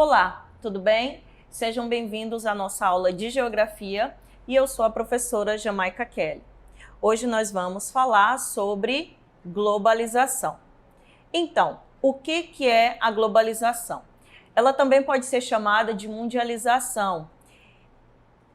Olá, tudo bem? Sejam bem-vindos à nossa aula de Geografia e eu sou a professora Jamaica Kelly. Hoje nós vamos falar sobre globalização. Então, o que é a globalização? Ela também pode ser chamada de mundialização.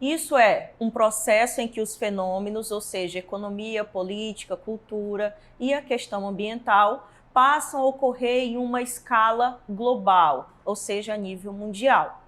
Isso é um processo em que os fenômenos, ou seja, economia, política, cultura e a questão ambiental, passam a ocorrer em uma escala global, ou seja, a nível mundial.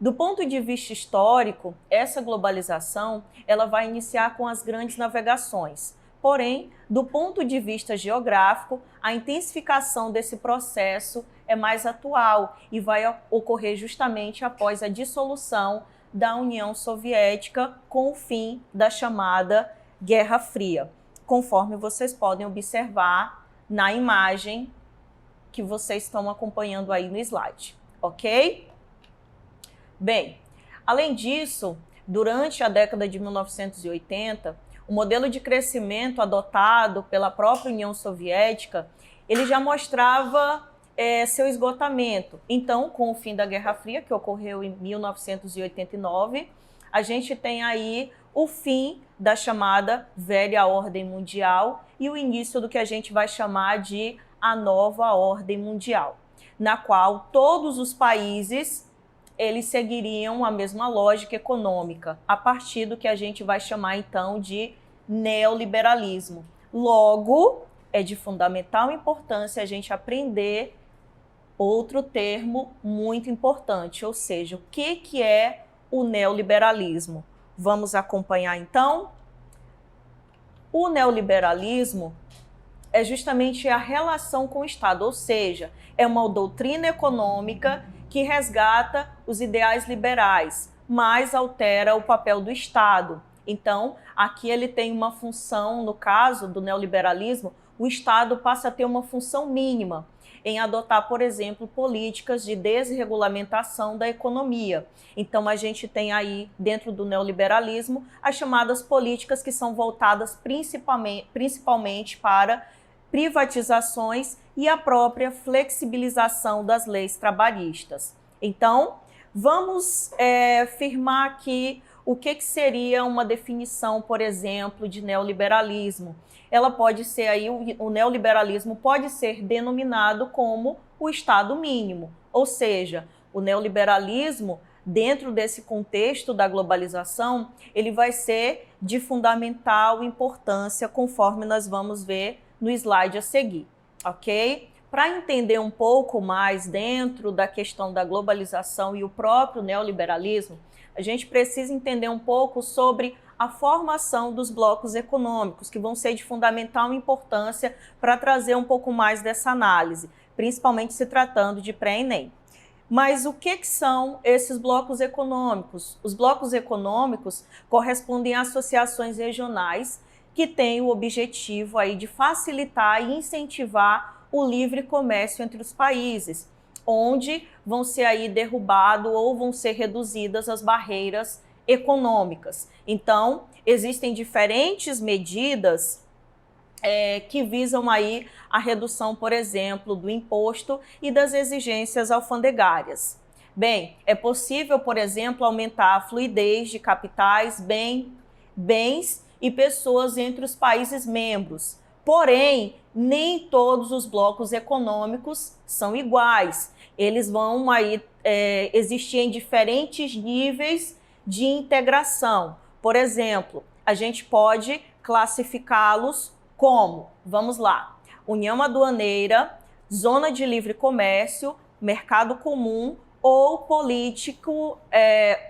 Do ponto de vista histórico, essa globalização ela vai iniciar com as grandes navegações. Porém, do ponto de vista geográfico, a intensificação desse processo é mais atual e vai ocorrer justamente após a dissolução da União Soviética com o fim da chamada Guerra Fria, conforme vocês podem observar na imagem que vocês estão acompanhando aí no slide, ok? Bem, além disso, durante a década de 1980, o modelo de crescimento adotado pela própria União Soviética, ele já mostrava seu esgotamento. Então, com o fim da Guerra Fria, que ocorreu em 1989, a gente tem aí o fim da chamada Velha Ordem Mundial e o início do que a gente vai chamar de a Nova Ordem Mundial, na qual todos os países eles seguiriam a mesma lógica econômica, a partir do que a gente vai chamar então de neoliberalismo. Logo, é de fundamental importância a gente aprender outro termo muito importante, ou seja, o que é o neoliberalismo? Vamos acompanhar então? O neoliberalismo é justamente a relação com o Estado, ou seja, é uma doutrina econômica que resgata os ideais liberais, mas altera o papel do Estado. Então, aqui ele tem uma função, no caso do neoliberalismo, o Estado passa a ter uma função mínima em adotar, por exemplo, políticas de desregulamentação da economia. Então, a gente tem aí, dentro do neoliberalismo, as chamadas políticas que são voltadas principalmente para privatizações e a própria flexibilização das leis trabalhistas. Então, vamos firmar aqui o que seria uma definição, por exemplo, de neoliberalismo. Ela pode ser aí, o neoliberalismo pode ser denominado como o Estado mínimo, ou seja, o neoliberalismo, dentro desse contexto da globalização, ele vai ser de fundamental importância, conforme nós vamos ver no slide a seguir, ok? Para entender um pouco mais dentro da questão da globalização e o próprio neoliberalismo, a gente precisa entender um pouco sobre a formação dos blocos econômicos, que vão ser de fundamental importância para trazer um pouco mais dessa análise, principalmente se tratando de pré-ENEM. Mas o que são esses blocos econômicos? Os blocos econômicos correspondem a associações regionais que têm o objetivo aí de facilitar e incentivar o livre comércio entre os países, onde vão ser aí derrubado ou vão ser reduzidas as barreiras econômicas. Então, existem diferentes medidas que visam aí a redução, por exemplo, do imposto e das exigências alfandegárias. Bem, é possível, por exemplo, aumentar a fluidez de capitais, bens e pessoas entre os países membros. Porém, nem todos os blocos econômicos são iguais. Eles vão aí existir em diferentes níveis de integração. Por exemplo, a gente pode classificá-los como, vamos lá, União Aduaneira, Zona de Livre Comércio, Mercado Comum ou político,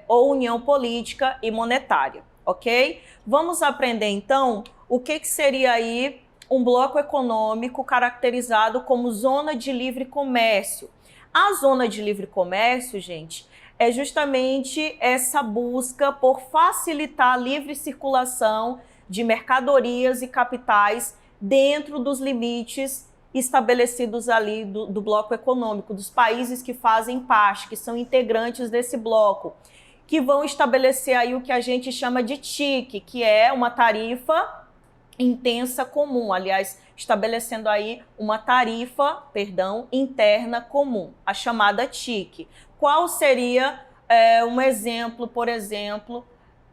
ou União Política e Monetária, ok? Vamos aprender então o que seria aí um bloco econômico caracterizado como Zona de Livre Comércio. A Zona de Livre Comércio, gente, é justamente essa busca por facilitar a livre circulação de mercadorias e capitais dentro dos limites estabelecidos ali do bloco econômico, dos países que fazem parte, que são integrantes desse bloco, que vão estabelecer aí o que a gente chama de TIC, que é uma tarifa intensa comum, aliás, estabelecendo aí uma tarifa, interna comum, a chamada TIC. Qual seria um exemplo, por exemplo,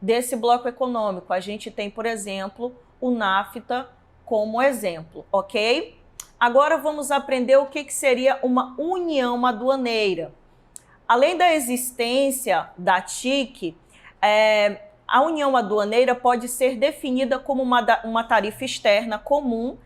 desse bloco econômico? A gente tem, por exemplo, o NAFTA como exemplo, ok? Agora vamos aprender o que seria uma união aduaneira. Além da existência da TIC, a união aduaneira pode ser definida como uma tarifa externa comum,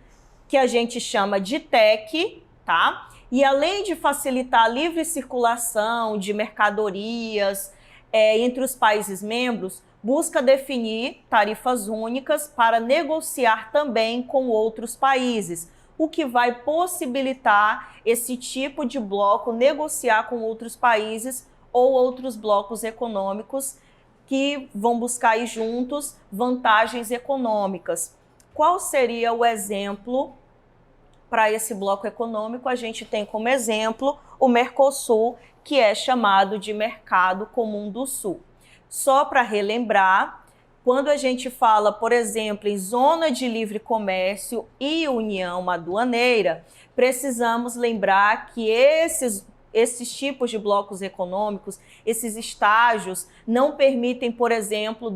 que a gente chama de TEC, tá? E além de facilitar a livre circulação de mercadorias entre os países membros, busca definir tarifas únicas para negociar também com outros países, o que vai possibilitar esse tipo de bloco negociar com outros países ou outros blocos econômicos que vão buscar aí juntos vantagens econômicas. Qual seria o exemplo para esse bloco econômico? A gente tem como exemplo o Mercosul, que é chamado de Mercado Comum do Sul. Só para relembrar, quando a gente fala, por exemplo, em zona de livre comércio e união aduaneira, precisamos lembrar que esses tipos de blocos econômicos, esses estágios, não permitem, por exemplo,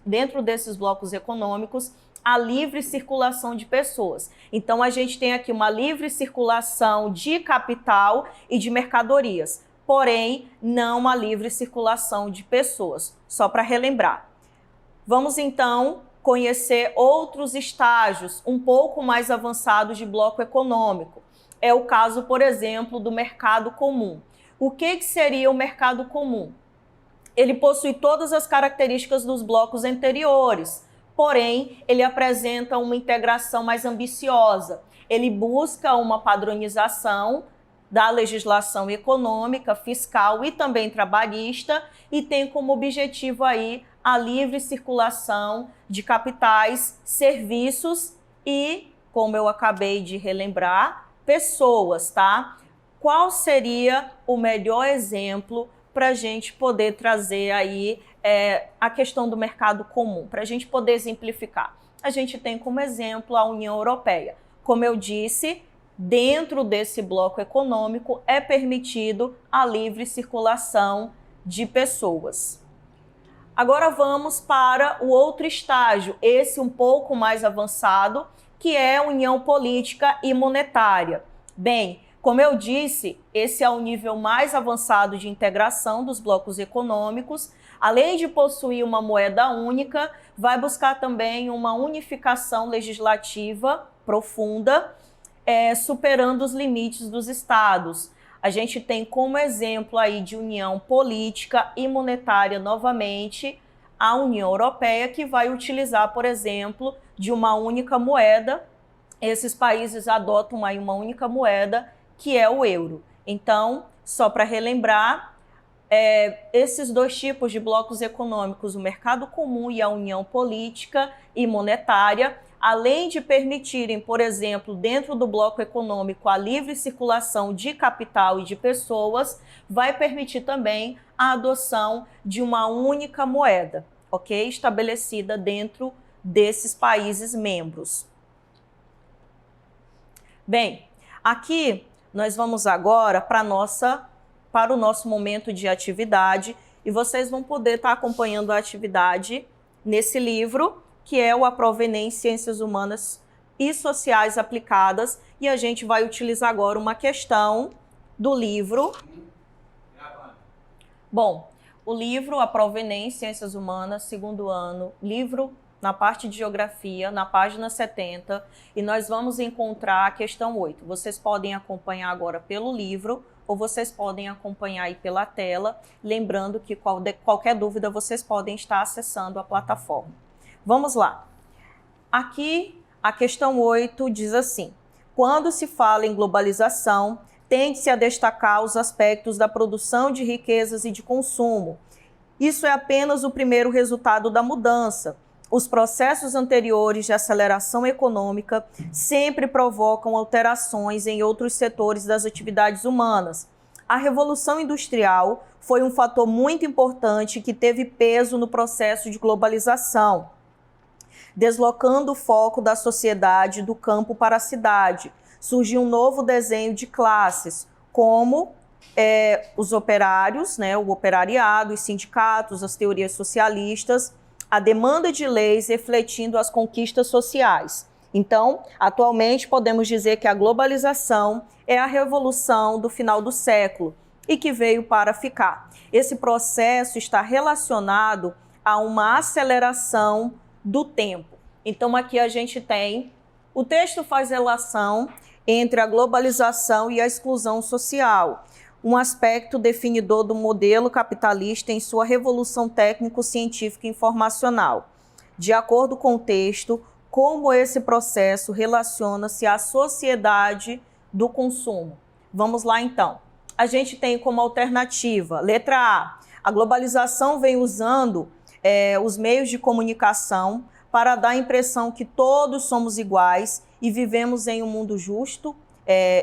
dentro desses blocos econômicos, a livre circulação de pessoas. Então, a gente tem aqui uma livre circulação de capital e de mercadorias, porém, não a livre circulação de pessoas, só para relembrar. Vamos, então, conhecer outros estágios um pouco mais avançados de bloco econômico. É o caso, por exemplo, do mercado comum. O que seria o mercado comum? Ele possui todas as características dos blocos anteriores, porém, ele apresenta uma integração mais ambiciosa. Ele busca uma padronização da legislação econômica, fiscal e também trabalhista e tem como objetivo aí a livre circulação de capitais, serviços e, como eu acabei de relembrar, pessoas, tá? Qual seria o melhor exemplo para a gente poder trazer aí a questão do mercado comum, para a gente poder exemplificar? A gente tem como exemplo a União Europeia. Como eu disse, dentro desse bloco econômico é permitido a livre circulação de pessoas. Agora vamos para o outro estágio, esse um pouco mais avançado, que é a união política e monetária. Bem, como eu disse, esse é o nível mais avançado de integração dos blocos econômicos. Além de possuir uma moeda única, vai buscar também uma unificação legislativa profunda, superando os limites dos estados. A gente tem como exemplo aí de união política e monetária novamente a União Europeia, que vai utilizar, por exemplo, de uma única moeda. Esses países adotam aí uma única moeda, que é o euro. Então, só para relembrar, esses dois tipos de blocos econômicos, o mercado comum e a união política e monetária, além de permitirem, por exemplo, dentro do bloco econômico a livre circulação de capital e de pessoas, vai permitir também a adoção de uma única moeda, ok? Estabelecida dentro desses países membros. Bem, aqui nós vamos agora para o nosso momento de atividade e vocês vão poder estar acompanhando a atividade nesse livro, que é o Aprova Enem Ciências Humanas e Sociais Aplicadas, e a gente vai utilizar agora uma questão do livro. Bom, o livro Aprova Enem Ciências Humanas, segundo ano, livro na parte de Geografia, na página 70, e nós vamos encontrar a questão 8. Vocês podem acompanhar agora pelo livro, ou vocês podem acompanhar aí pela tela, lembrando que qualquer dúvida vocês podem estar acessando a plataforma. Vamos lá. Aqui, a questão 8 diz assim: quando se fala em globalização, tende-se a destacar os aspectos da produção de riquezas e de consumo. Isso é apenas o primeiro resultado da mudança. Os processos anteriores de aceleração econômica sempre provocam alterações em outros setores das atividades humanas. A Revolução Industrial foi um fator muito importante que teve peso no processo de globalização. deslocando o foco da sociedade do campo para a cidade. Surgiu um novo desenho de classes, como os operários, né, o operariado, os sindicatos, as teorias socialistas, a demanda de leis refletindo as conquistas sociais. Então, atualmente, podemos dizer que a globalização é a revolução do final do século e que veio para ficar. Esse processo está relacionado a uma aceleração do tempo. Então, aqui a gente tem, o texto faz relação entre a globalização e a exclusão social, um aspecto definidor do modelo capitalista em sua revolução técnico-científica e informacional. De acordo com o texto, como esse processo relaciona-se à sociedade do consumo. Vamos lá, então. A gente tem como alternativa, letra A globalização vem usando os meios de comunicação para dar a impressão que todos somos iguais e vivemos em um mundo justo,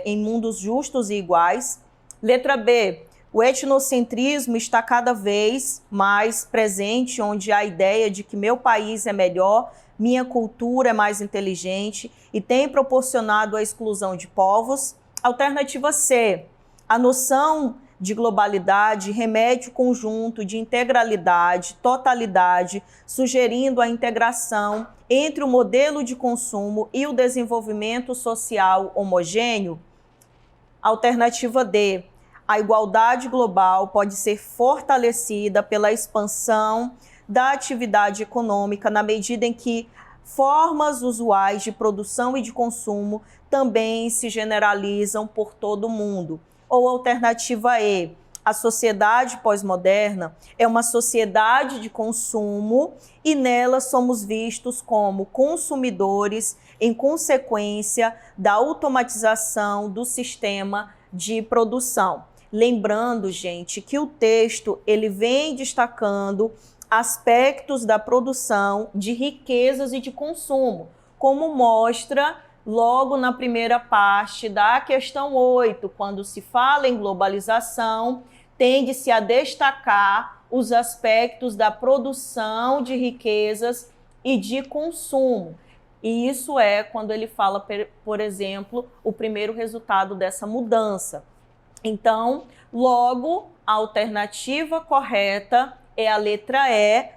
em mundos justos e iguais. Letra B, o etnocentrismo está cada vez mais presente, onde há a ideia de que meu país é melhor, minha cultura é mais inteligente e tem proporcionado a exclusão de povos. Alternativa C, a noção de globalidade remete ao conjunto de integralidade, totalidade, sugerindo a integração entre o modelo de consumo e o desenvolvimento social homogêneo. Alternativa D, a igualdade global pode ser fortalecida pela expansão da atividade econômica na medida em que formas usuais de produção e de consumo também se generalizam por todo o mundo. Ou alternativa E, a sociedade pós-moderna é uma sociedade de consumo e nela somos vistos como consumidores em consequência da automatização do sistema de produção. Lembrando, gente, que o texto ele vem destacando aspectos da produção de riquezas e de consumo, como mostra logo na primeira parte da questão 8, quando se fala em globalização, tende-se a destacar os aspectos da produção de riquezas e de consumo. E isso é quando ele fala, por exemplo, o primeiro resultado dessa mudança. Então, logo, a alternativa correta é a letra E,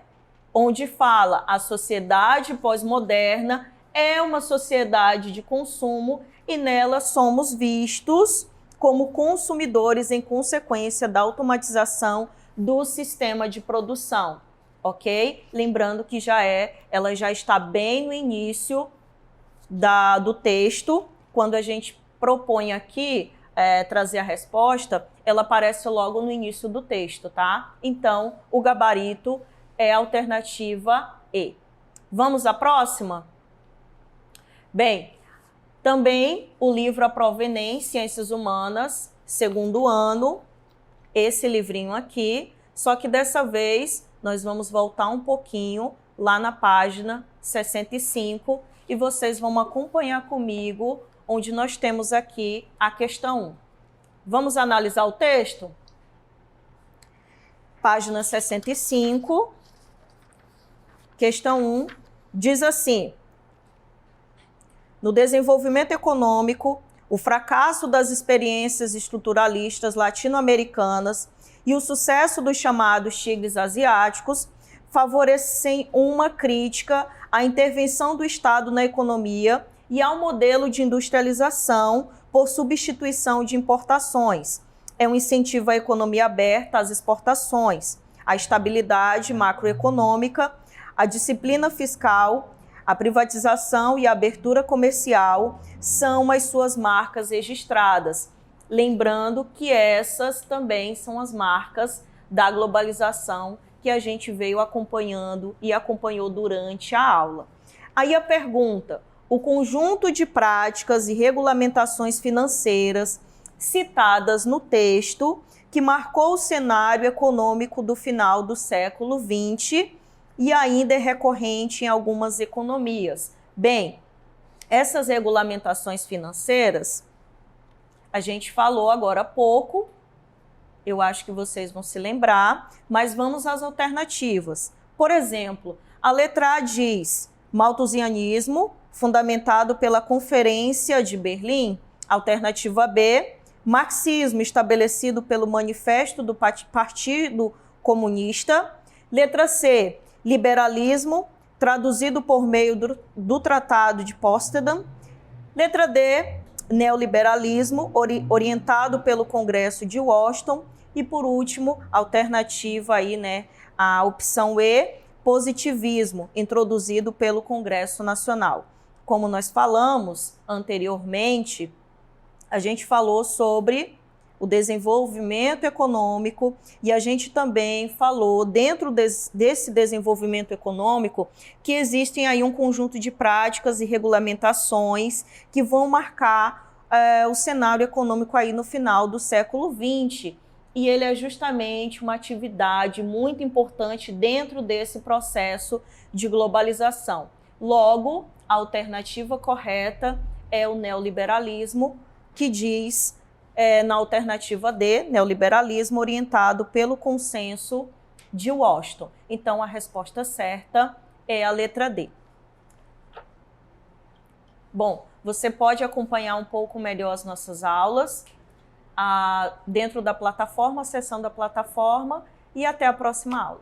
onde fala a sociedade pós-moderna é uma sociedade de consumo e nela somos vistos como consumidores em consequência da automatização do sistema de produção, ok? Lembrando que ela já está bem no início do texto, quando a gente propõe aqui trazer a resposta, ela aparece logo no início do texto, tá? Então, o gabarito é a alternativa E. Vamos à próxima? Bem, também o livro A Prova Enem, Ciências Humanas, segundo ano, esse livrinho aqui, só que dessa vez nós vamos voltar um pouquinho lá na página 65 e vocês vão acompanhar comigo onde nós temos aqui a questão 1. Vamos analisar o texto? Página 65, questão 1, diz assim: no desenvolvimento econômico, o fracasso das experiências estruturalistas latino-americanas e o sucesso dos chamados tigres asiáticos favorecem uma crítica à intervenção do Estado na economia e ao modelo de industrialização por substituição de importações. É um incentivo à economia aberta às exportações, à estabilidade macroeconômica, à disciplina fiscal, a privatização e a abertura comercial são as suas marcas registradas. Lembrando que essas também são as marcas da globalização que a gente veio acompanhando e acompanhou durante a aula. Aí a pergunta: o conjunto de práticas e regulamentações financeiras citadas no texto que marcou o cenário econômico do final do século XX e ainda é recorrente em algumas economias. Bem, essas regulamentações financeiras, a gente falou agora há pouco, eu acho que vocês vão se lembrar, mas vamos às alternativas. Por exemplo, a letra A diz: Malthusianismo, fundamentado pela Conferência de Berlim. Alternativa B, marxismo, estabelecido pelo Manifesto do Partido Comunista. Letra C, liberalismo, traduzido por meio do Tratado de Potsdam. Letra D, neoliberalismo, orientado pelo Congresso de Washington. E por último, alternativa aí, né, a opção E, positivismo, introduzido pelo Congresso Nacional. Como nós falamos anteriormente, a gente falou sobre o desenvolvimento econômico e a gente também falou, dentro desse desenvolvimento econômico, que existem aí um conjunto de práticas e regulamentações que vão marcar o cenário econômico aí no final do século XX. E ele é justamente uma atividade muito importante dentro desse processo de globalização. Logo, a alternativa correta é o neoliberalismo, que diz, na alternativa D, neoliberalismo orientado pelo consenso de Washington. Então, a resposta certa é a letra D. Bom, você pode acompanhar um pouco melhor as nossas aulas dentro da plataforma, acessando a plataforma, e até a próxima aula.